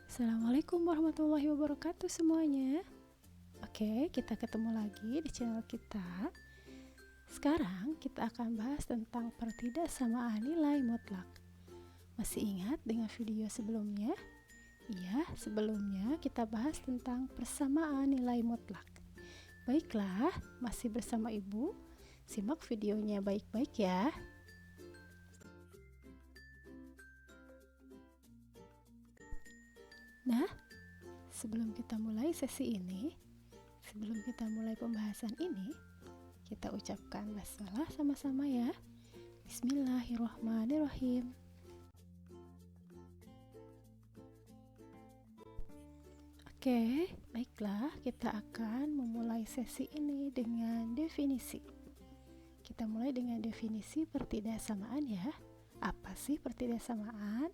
Assalamualaikum warahmatullahi wabarakatuh semuanya. Oke, kita ketemu lagi di channel kita. Sekarang kita akan bahas tentang pertidaksamaan nilai mutlak. Masih ingat dengan video sebelumnya? Iya, sebelumnya kita bahas tentang persamaan nilai mutlak. Baiklah, masih bersama Ibu. Simak videonya baik-baik ya. Nah, sebelum kita mulai sesi ini, sebelum kita mulai pembahasan ini, kita ucapkan basmalah sama-sama ya. Bismillahirrahmanirrahim. Oke, baiklah, kita akan memulai sesi ini dengan definisi. Kita mulai dengan definisi pertidaksamaan ya. Apa sih pertidaksamaan?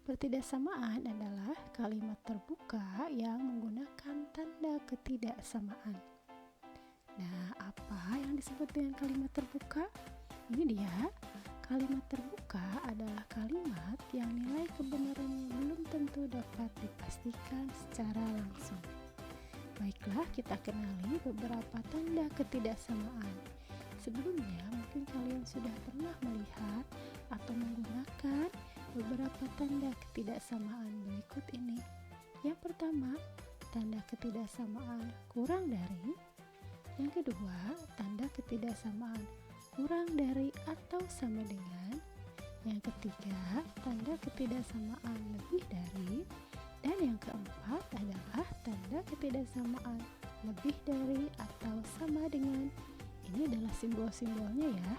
Pertidaksamaan adalah kalimat terbuka yang menggunakan tanda ketidaksamaan. Nah, apa yang disebut dengan kalimat terbuka? Ini dia. Kalimat terbuka adalah kalimat yang nilai kebenarannya belum tentu dapat dipastikan secara langsung. Baiklah, kita kenali beberapa tanda ketidaksamaan. Sebelumnya, mungkin kalian sudah pernah melihat atau menggunakan beberapa tanda ketidaksamaan berikut ini. Yang pertama, tanda ketidaksamaan kurang dari. Yang kedua, tanda ketidaksamaan kurang dari atau sama dengan. Yang ketiga, tanda ketidaksamaan lebih dari. Dan yang keempat adalah tanda ketidaksamaan lebih dari atau sama dengan. Ini adalah simbol-simbolnya ya.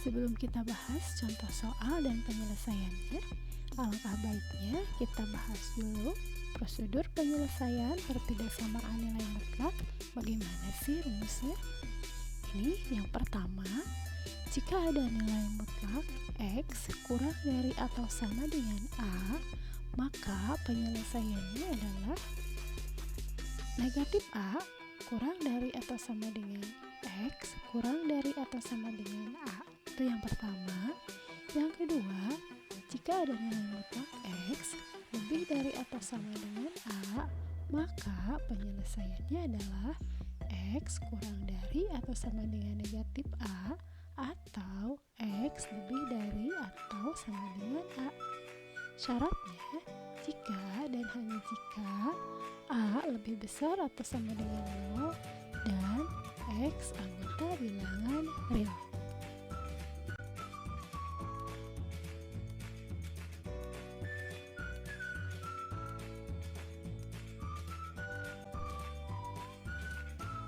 Sebelum kita bahas contoh soal dan penyelesaiannya, alangkah baiknya kita bahas dulu prosedur penyelesaian pertidaksamaan nilai mutlak. Bagaimana sih rumusnya? Ini yang pertama, jika ada nilai mutlak X kurang dari atau sama dengan A, maka penyelesaiannya adalah negatif A kurang dari atau sama dengan X kurang dari atau sama dengan A. Itu yang pertama. Yang kedua, jika ada nilai mutlak X lebih dari atau sama dengan A, maka penyelesaiannya adalah X kurang dari atau sama dengan negatif A atau X lebih dari atau sama dengan A. Syaratnya, jika dan hanya jika A lebih besar atau sama dengan 0 dan X anggota bilangan real.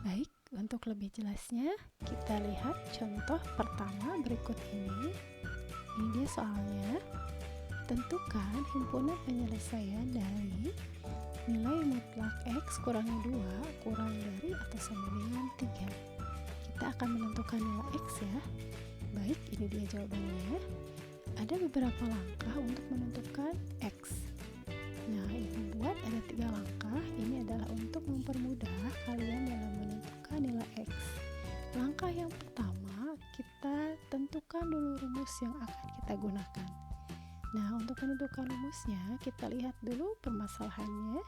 Baik, untuk lebih jelasnya, kita lihat contoh pertama berikut ini. Ini dia soalnya. Tentukan himpunan penyelesaian dari nilai mutlak X kurangi 2 kurang dari atau sama dengan 3. Kita akan menentukan nilai X ya. Baik, ini dia jawabannya. Ada beberapa langkah untuk menentukan X. Nah, Ibu buat ada 3 langkah. Ini adalah untuk mempermudah kalian dalam menentukan nilai X. Langkah yang pertama, kita tentukan dulu rumus yang akan kita gunakan. Nah, untuk menentukan rumusnya, kita lihat dulu permasalahannya.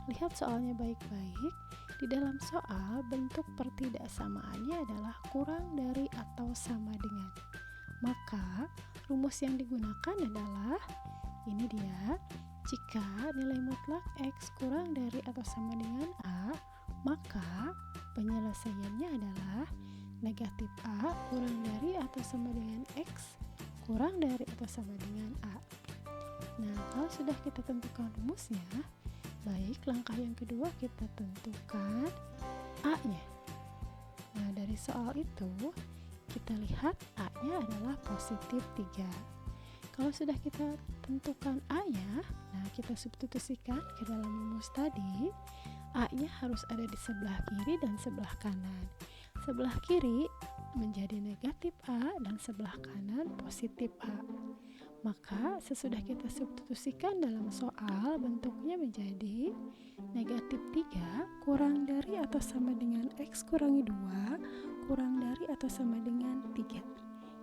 Lihat soalnya baik-baik. Di dalam soal, bentuk pertidaksamaannya adalah kurang dari atau sama dengan. Maka, rumus yang digunakan adalah ini dia. Jika nilai mutlak X kurang dari atau sama dengan A, maka penyelesaiannya adalah negatif A kurang dari atau sama dengan X kurang dari atau sama dengan A. Nah, kalau sudah kita tentukan rumusnya, baik, langkah yang kedua kita tentukan A-nya. Nah, dari soal itu, kita lihat A-nya adalah positif 3. Kalau sudah kita tentukan A-nya, nah kita substitusikan ke dalam rumus tadi. A-nya harus ada di sebelah kiri dan sebelah kanan. Sebelah kiri menjadi negatif A dan sebelah kanan positif A. Maka sesudah kita substitusikan dalam soal, bentuknya menjadi negatif 3 kurang dari atau sama dengan X kurangi 2 kurang dari atau sama dengan 3.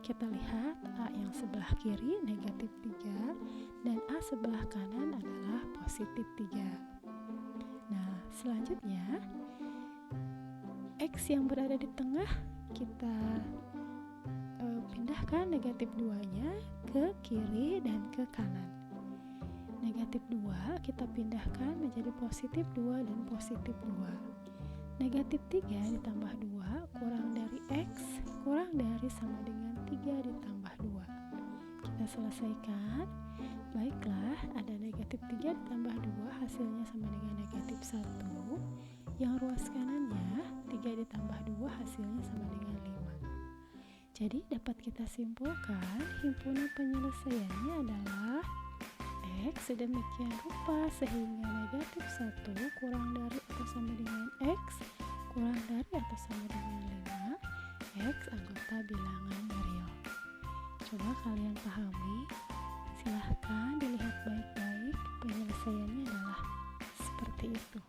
Kita lihat A yang sebelah kiri negatif 3 dan A sebelah kanan adalah positif 3. Nah, selanjutnya X yang berada di tengah kita pindahkan negatif 2-nya ke kiri dan ke kanan. Negatif 2 kita pindahkan menjadi positif 2 dan positif 2. Negatif 3 ditambah 2 kurang dari X kurang dari sama dengan 3 ditambah 2. Kita selesaikan. Baiklah, ada negatif 3 ditambah 2 hasilnya sama dengan negatif 1. Yang ruas kanannya 3 ditambah 2 hasilnya sama dengan 5. Jadi dapat kita simpulkan himpunan penyelesaiannya adalah X sedemikian rupa sehingga negatif 1 kurang dari atau sama dengan X kurang dari atau sama dengan 5 X anggota bilangan real. Coba kalian pahami, silahkan dilihat baik-baik, penyelesaiannya adalah seperti itu.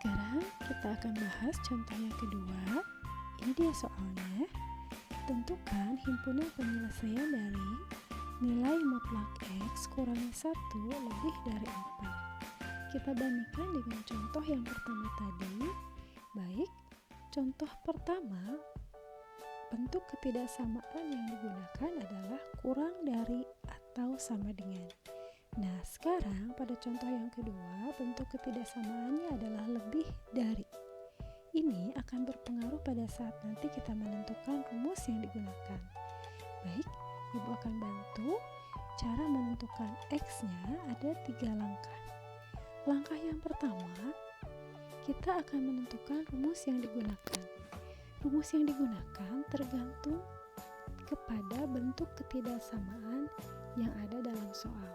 Sekarang kita akan bahas contoh yang kedua. Ini dia soalnya. Tentukan himpunan penyelesaian dari nilai mutlak X kurangi 1 lebih dari 4. Kita bandingkan dengan contoh yang pertama tadi. Baik, contoh pertama, bentuk ketidaksamaan yang digunakan adalah kurang dari atau sama dengan. Nah, sekarang pada contoh yang kedua, bentuk ketidaksamaannya adalah lebih dari. Ini akan berpengaruh pada saat nanti kita menentukan rumus yang digunakan. Baik, Ibu akan bantu. Cara menentukan X-nya ada 3 langkah. Langkah yang pertama, kita akan menentukan rumus yang digunakan. Rumus yang digunakan tergantung kepada bentuk ketidaksamaan yang ada dalam soal.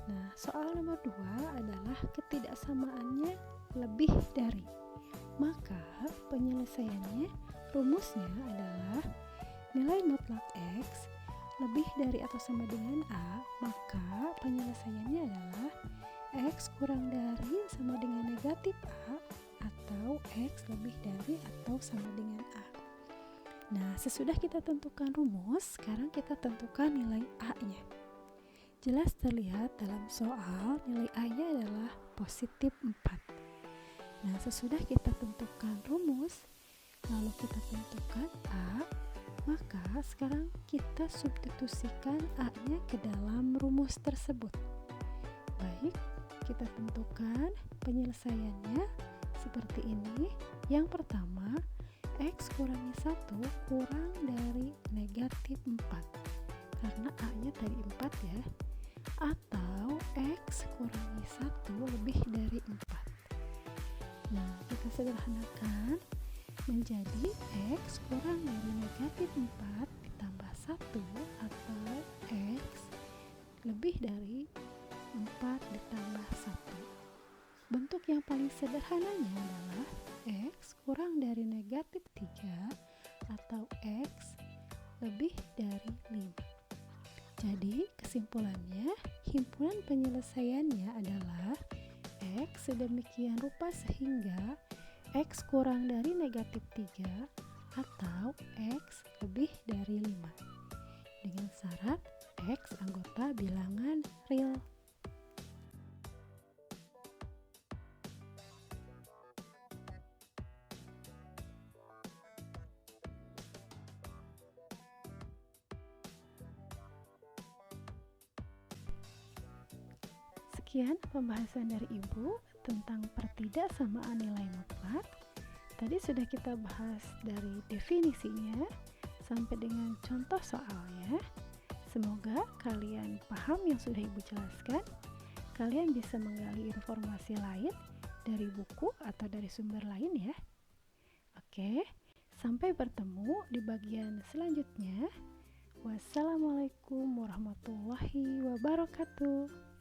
Nah, soal nomor 2 adalah ketidaksamaannya lebih dari. Maka penyelesaiannya, rumusnya adalah nilai mutlak X lebih dari atau sama dengan A, maka penyelesaiannya adalah X kurang dari sama dengan negatif A atau X lebih dari atau sama dengan A. Nah, sesudah kita tentukan rumus, sekarang kita tentukan nilai A-nya. Jelas terlihat dalam soal nilai A-nya adalah positif 4. Nah, sesudah kita tentukan rumus, lalu kita tentukan A, maka sekarang kita substitusikan A-nya ke dalam rumus tersebut. Baik, kita tentukan penyelesaiannya seperti ini. Yang pertama, X kurangi 1 kurang dari negatif 4. Karena A-nya tadi 4 ya. Atau X kurangi 1 lebih dari 4. Nah, kita sederhanakan menjadi X kurang dari negatif 4 ditambah 1 atau X lebih dari 4 ditambah 1. Bentuk yang paling sederhananya adalah X kurang dari negatif 3 atau X lebih dari 5. Jadi kesimpulannya, himpunan penyelesaiannya adalah X sedemikian rupa sehingga X kurang dari negatif 3 atau X lebih dari 5. Dengan syarat X anggota bilangan real. Sekian pembahasan dari Ibu tentang pertidaksamaan nilai mutlak. Tadi sudah kita bahas dari definisinya sampai dengan contoh soalnya. Semoga kalian paham yang sudah Ibu jelaskan. Kalian bisa menggali informasi lain dari buku atau dari sumber lain ya. Oke, sampai bertemu di bagian selanjutnya. Wassalamualaikum warahmatullahi wabarakatuh.